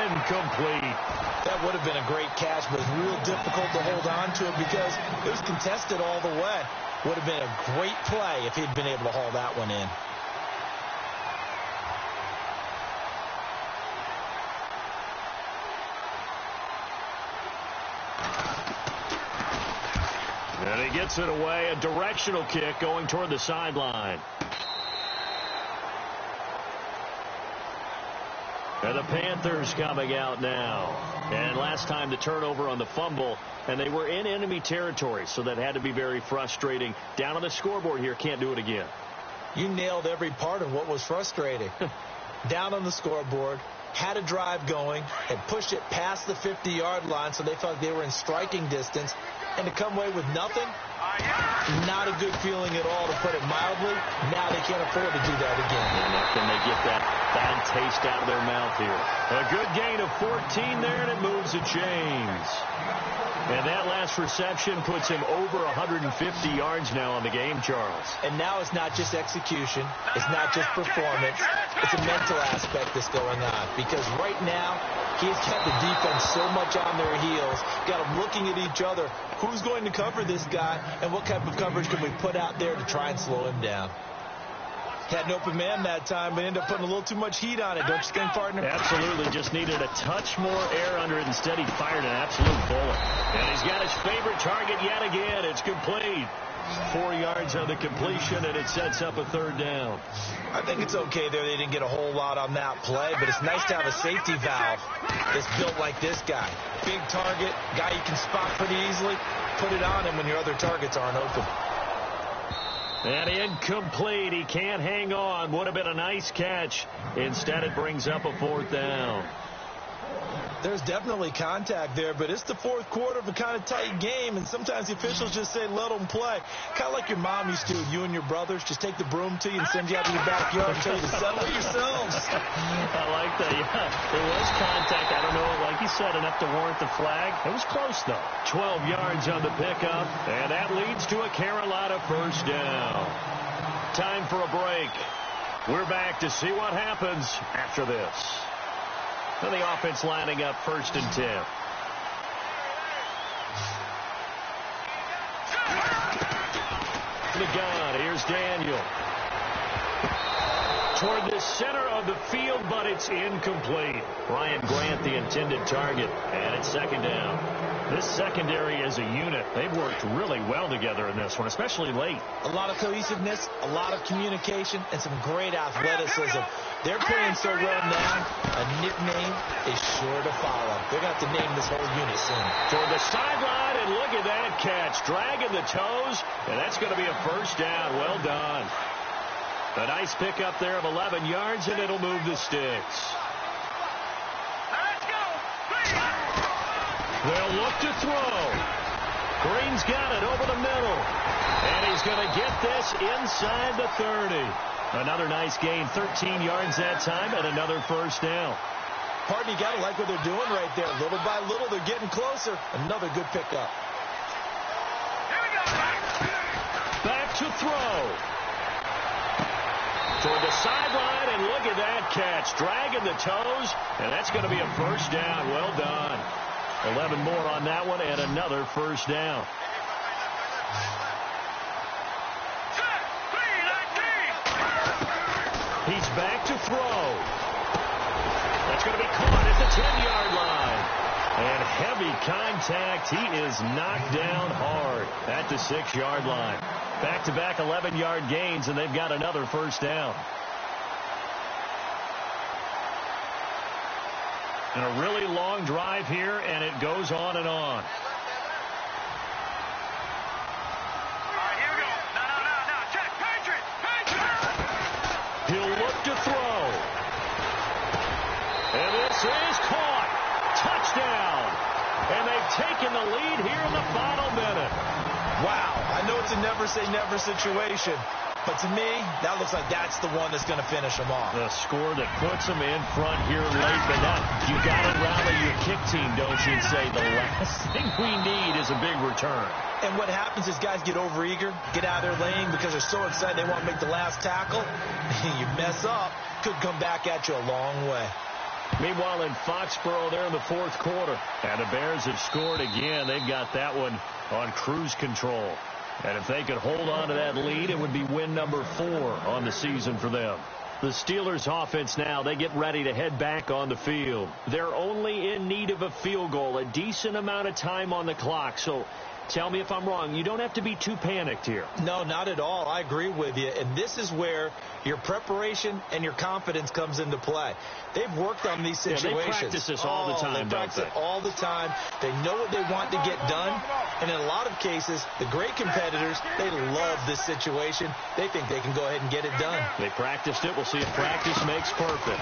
incomplete. That would have been a great catch, but it's real difficult to hold on to it because it was contested all the way. Would have been a great play if he'd been able to haul that one in. And he gets it away. A directional kick going toward the sideline. And the Panthers coming out now. And last time the turnover on the fumble, and they were in enemy territory, so that had to be very frustrating. Down on the scoreboard here, can't do it again. You nailed every part of what was frustrating. Down on the scoreboard, had a drive going, and pushed it past the 50-yard line, so they felt like they were in striking distance. And to come away with nothing, not a good feeling at all, to put it mildly. Now they can't afford to do that again. And can they get that bad taste out of their mouth here? A good gain of 14 there, and it moves the chains. And that last reception puts him over 150 yards now on the game, Charles. And now it's not just execution. It's not just performance. It's a mental aspect that's going on. Because right now, he's kept the defense so much on their heels, got them looking at each other. Who's going to cover this guy, and what type of coverage can we put out there to try and slow him down? Had an open man that time, but ended up putting a little too much heat on it. Don't you think, partner? Absolutely. Just needed a touch more air under it. Instead, he fired an absolute bullet. And he's got his favorite target yet again. It's complete. 4 yards on the completion, and it sets up a 3rd down. I think it's okay there. They didn't get a whole lot on that play, but it's nice to have a safety valve that's built like this guy. Big target, guy you can spot pretty easily. Put it on him when your other targets aren't open. And incomplete. He can't hang on. Would have been a nice catch. Instead, it brings up a 4th down. There's definitely contact there, but it's the 4th quarter of a kind of tight game, and sometimes the officials just say, let them play. Kind of like your mom used to do, you and your brothers, just take the broom to you and send you out to your backyard and tell you to settle it yourselves. I like that, yeah. It was contact. I don't know, like you said, enough to warrant the flag. It was close, though. 12 yards on the pickup, and that leads to a Carolina 1st down. Time for a break. We're back to see what happens after this. And the offense lining up 1st and 10. The gun. Here's Daniel. Toward this center of the field, but it's incomplete. Ryan Grant, the intended target, and it's second down. This secondary as a unit, they've worked really well together in this one, especially late. A lot of cohesiveness, a lot of communication, and some great athleticism. They're playing so well now, a nickname is sure to follow. They're going to have to name this whole unit soon. Toward the sideline, and look at that catch. Dragging the toes, and that's going to be a first down. Well done. A nice pickup there of 11 yards, and it'll move the sticks. They'll look to throw. Green's got it over the middle. And he's going to get this inside the 30. Another nice gain, 13 yards that time, and another first down. Pardon, you got to like what they're doing right there. Little by little, they're getting closer. Another good pickup. Back to throw. Toward the sideline, and look at that catch. Dragging the toes, and that's going to be a first down. Well done. 11 more on that one, and another first down. He's back to throw. That's going to be caught at the 10-yard line. And heavy contact. He is knocked down hard at the 6-yard line. Back-to-back 11-yard gains, and they've got another first down. And a really long drive here, and it goes on and on. He'll look to throw. And this is caught. Touchdown. And they've taken the lead here in the final minute. Wow. I know it's a never-say-never situation. But to me, that looks like that's the one that's going to finish them off. The score that puts them in front here late. But now you got to rally your kick team, don't you, and say the last thing we need is a big return. And what happens is guys get overeager, get out of their lane because they're so excited they want to make the last tackle. You mess up, could come back at you a long way. Meanwhile, in Foxborough, they're in the fourth quarter. And the Bears have scored again. They've got that one on cruise control. And if they could hold on to that lead, it would be win number 4 on the season for them. The Steelers offense now, they get ready to head back on the field. They're only in need of a field goal, a decent amount of time on the clock. So tell me if I'm wrong. You don't have to be too panicked here. No, not at all. I agree with you. And this is where your preparation and your confidence comes into play. They've worked on these situations. They practice this all the time, they practice it all the time. They know what they want to get done. And in a lot of cases, the great competitors, they love this situation. They think they can go ahead and get it done. They practiced it. We'll see if practice makes perfect.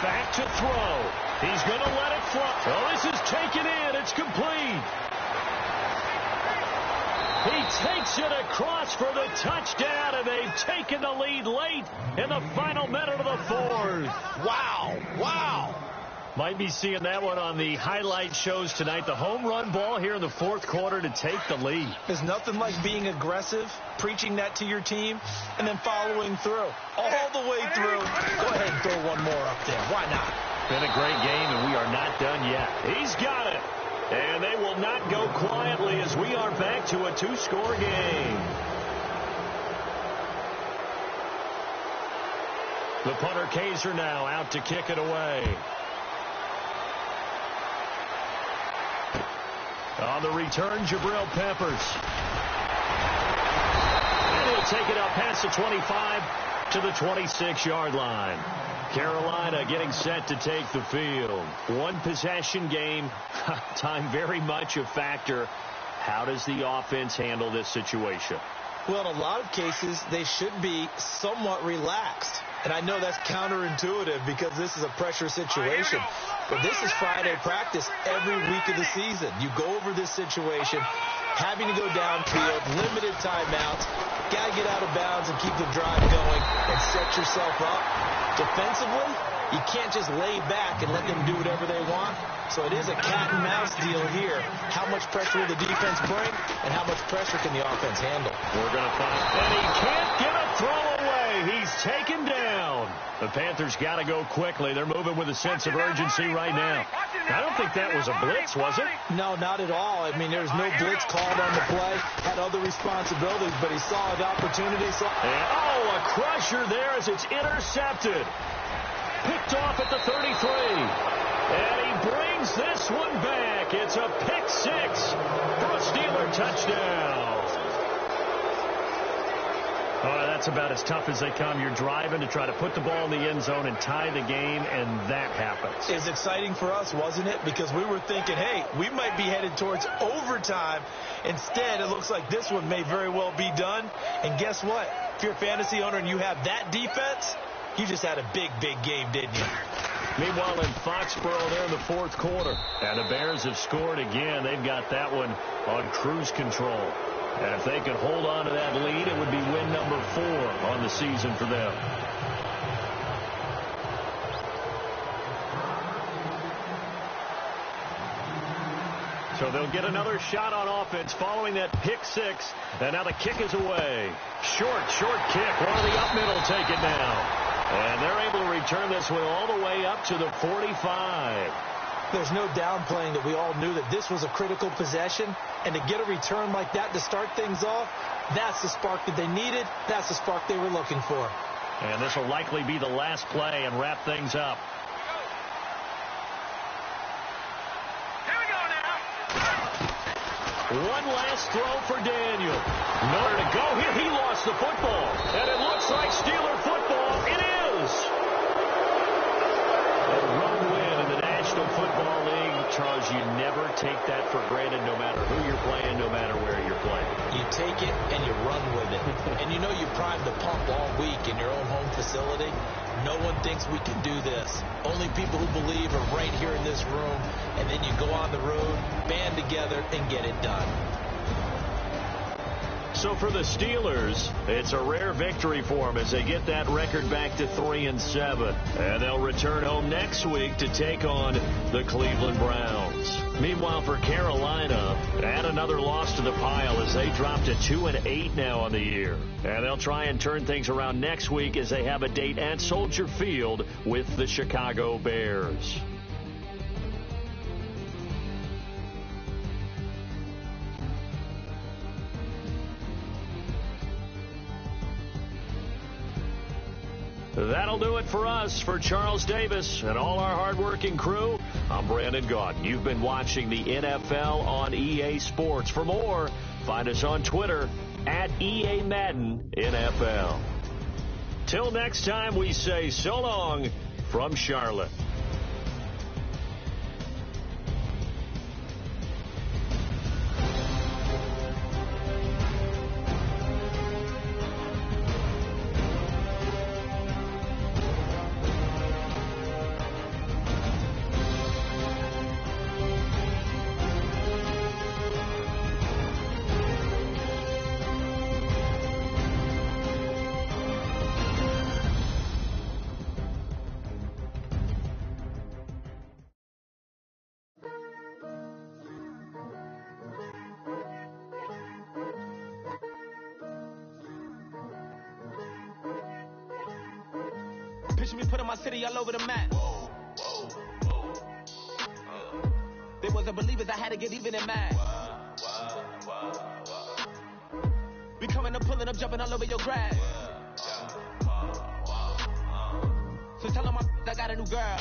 Back to throw. He's going to let it fly. Oh, this is taken in. It's complete. He takes it across for the touchdown, and they've taken the lead late in the final minute of the fourth. Wow. Wow. Might be seeing that one on the highlight shows tonight. The home run ball here in the fourth quarter to take the lead. There's nothing like being aggressive, preaching that to your team, and then following through. All the way through. Go ahead and throw one more up there. Why not? Been a great game, and we are not done yet. He's got it. And they will not go quietly as we are back to a 2-score game. The punter Kaiser now out to kick it away. On the return, Jabril Peppers. And he'll take it up past the 25 to the 26-yard line. Carolina getting set to take the field. One possession game. Time very much a factor. How does the offense handle this situation? Well, in a lot of cases, they should be somewhat relaxed. And I know that's counterintuitive because this is a pressure situation. But this is Friday practice every week of the season. You go over this situation, having to go downfield, limited timeouts, got to get out of bounds and keep the drive going and set yourself up. Defensively, you can't just lay back and let them do whatever they want. So it is a cat and mouse deal here. How much pressure will the defense bring and how much pressure can the offense handle? We're going to find, and he can't get a throw away. He's taken down. The Panthers got to go quickly. They're moving with a sense of urgency right now. I don't think that was a blitz, was it? No, not at all. I mean, there was no blitz called on the play. Had other responsibilities, but he saw an opportunity. A crusher there as it's intercepted. Picked off at the 33. And he brings this one back. It's a pick six for a Steeler touchdown. Oh, that's about as tough as they come. You're driving to try to put the ball in the end zone and tie the game, and that happens. It was exciting for us, wasn't it? Because we were thinking, hey, we might be headed towards overtime. Instead, it looks like this one may very well be done. And guess what? If you're a fantasy owner and you have that defense, you just had a big, big game, didn't you? Meanwhile, in Foxborough, they're in the fourth quarter. And the Bears have scored again. They've got that one on cruise control. And if they could hold on to that lead, it would be win number 4 on the season for them. So they'll get another shot on offense following that pick six. And now the kick is away. Short kick. One of the up middle take it now. And they're able to return this one all the way up to the 45. There's no downplaying that we all knew that this was a critical possession. And to get a return like that to start things off, that's the spark that they needed. That's the spark they were looking for. And this will likely be the last play and wrap things up. Here we go now. One last throw for Daniel. Nowhere to go here. He lost the football. And it looks like Steeler football. It is. A road win in the National Football League. Charles, you never take that for granted no matter who you're playing, no matter where you're playing. You take it and you run with it. And you know you primed the pump all week in your own home facility. No one thinks we can do this. Only people who believe are right here in this room. And then you go on the road, band together, and get it done. So for the Steelers, it's a rare victory for them as they get that record back to 3-7. And they'll return home next week to take on the Cleveland Browns. Meanwhile, for Carolina, add another loss to the pile as they drop to 2-8 now on the year. And they'll try and turn things around next week as they have a date at Soldier Field with the Chicago Bears. That'll do it for us. For Charles Davis and all our hardworking crew, I'm Brandon Gaudin. You've been watching the NFL on EA Sports. For more, find us on Twitter at EA Madden NFL. Till next time, we say so long from Charlotte. Picture me putting my city all over the map. They wasn't believers, I had to get even and mad. We coming up, pulling up, jumping all over your grass. So tell them I got a new girl.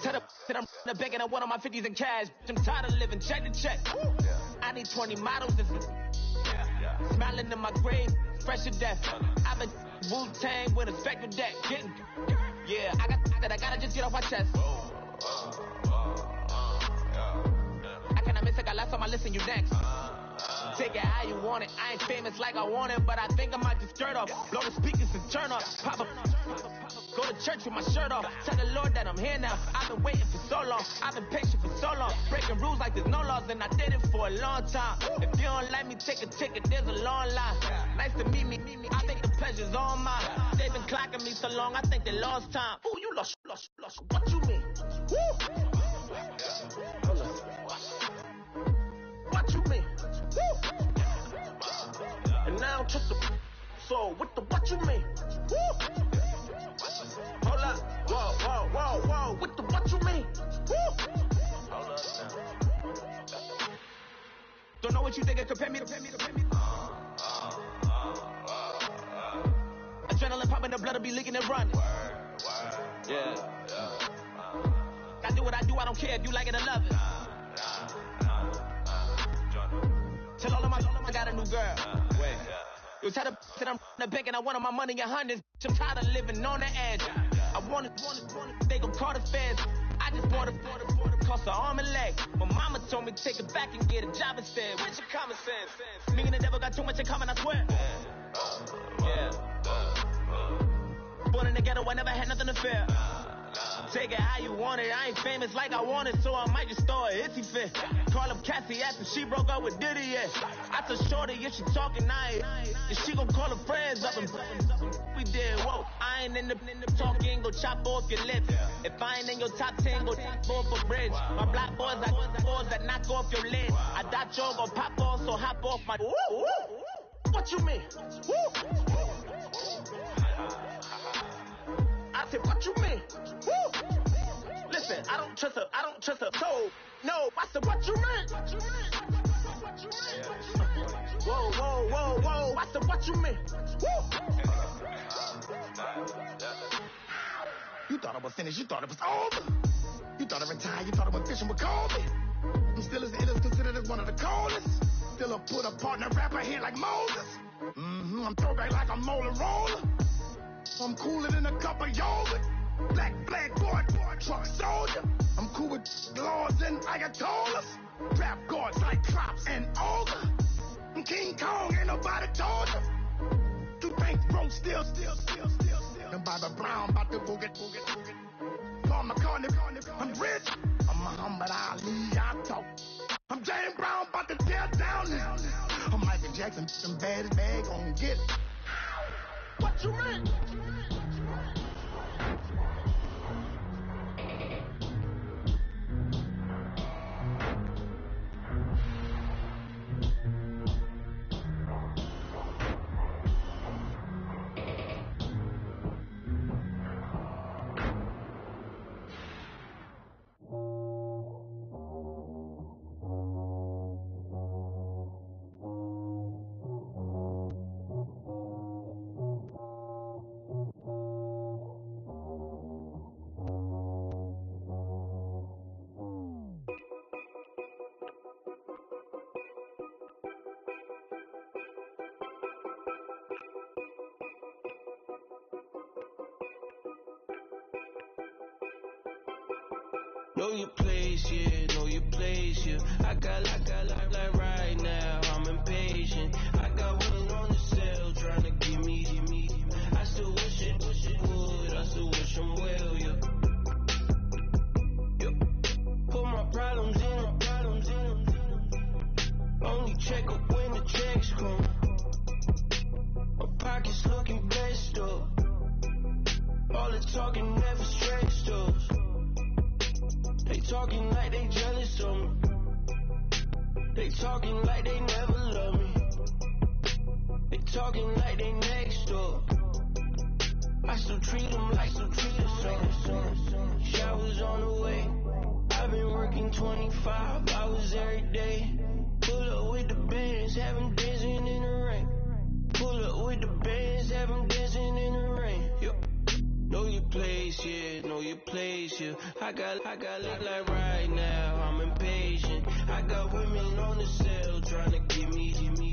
Tell them that I'm begging, I want on my 50s in cash. I'm tired of living check to check. I need 20 models. Smiling in my grave, fresh to death. I've been Wu-Tang with a spectral deck. Yeah, I got that, I gotta just get off my chest. I cannot miss it, got last on my list and you next. Take it how you want it. I ain't famous like I want it, but I think I might just skirt off. Blow the speakers and turn off. Pop up. Go to church with my shirt off. Tell the Lord that I'm here now. I've been waiting for so long. I've been patient for so long. Breaking rules like there's no laws, and I did it for a long time. If you don't like me, take a ticket. There's a long line. Nice to meet me. I think the pleasure's all mine. They've been clocking me so long, I think they lost time. Ooh, you lost. What you mean? Woo! What you mean? Woo! And now trust the soul. What you mean? Woo! know what you think, compare me. Adrenaline popping, the blood will be leaking and running. Yeah. I do what I do, I don't care if you like it or love it. Tell all of my I got a new girl. Wait. You tell the that I'm the bank and I want my money in hundreds. I'm tired of living on the edge. I want it, they gon' call the feds. I just want it, cost an arm and leg. My mama told me take it back and get a job instead. Where's your common sense? Me and the devil got too much in common, I swear. Yeah. Born in the ghetto, I never had nothing to fear. Take it how you want it. I ain't famous like I want it, so I might just throw a hissy fit. Call up Cassie after she broke up with Diddy, yeah. I told Shorty if she talking, if she gon' call her friends up and we did, whoa. I ain't in the talking, go chop off your lips. If I ain't in your top 10, go off a bridge. My black boys, I boys that knock off your lid. I doubt y'all gon' pop off, so hop off my. What you mean? I said, what you mean? Woo! Listen, I don't trust her soul. No, I said, what you mean? Whoa, I said, what you mean? Woo! You thought I was finished, you thought it was over. You thought I retired, you thought I was fishing with Kobe. I'm still as ill as considered as one of the coldest. Still a put a partner rapper here like Moses. I'm throwback like a molar roller. I'm cooler than a cup of yogurt. Black boy, truck soldier. I'm cool with laws and ayatollahs. Rap gods like Klops and Olga. I'm King Kong, ain't nobody told you. Two banks broke, still. And Bobby Brown, about to go get. Paul McCartney, I'm rich. I'm Muhammad Ali, I talk. I'm James Brown, about to tear down now. I'm Michael Jackson, some bad gon' get it. What you mean? Know your place, yeah, know your place, yeah. I got like right now, I'm impatient. I got one on the cell, trying to give me. I still wish it would, I still wish I'm well, yeah. Put my problems in. Only check up when the checks come. My pockets looking blessed up. All the talking never stretched us. They talking like they jealous of me. They talking like they never love me. They talking like they next door. I still treat them like some son. Showers on the way. I've been working 25 hours every day. Pull up with the bands, have them dancing in the rain. Pull up with the bands, have them dancing in the rain. Know your place, yeah, know your place, yeah. I got look like right now, I'm impatient. I got women on the cell trying to give me.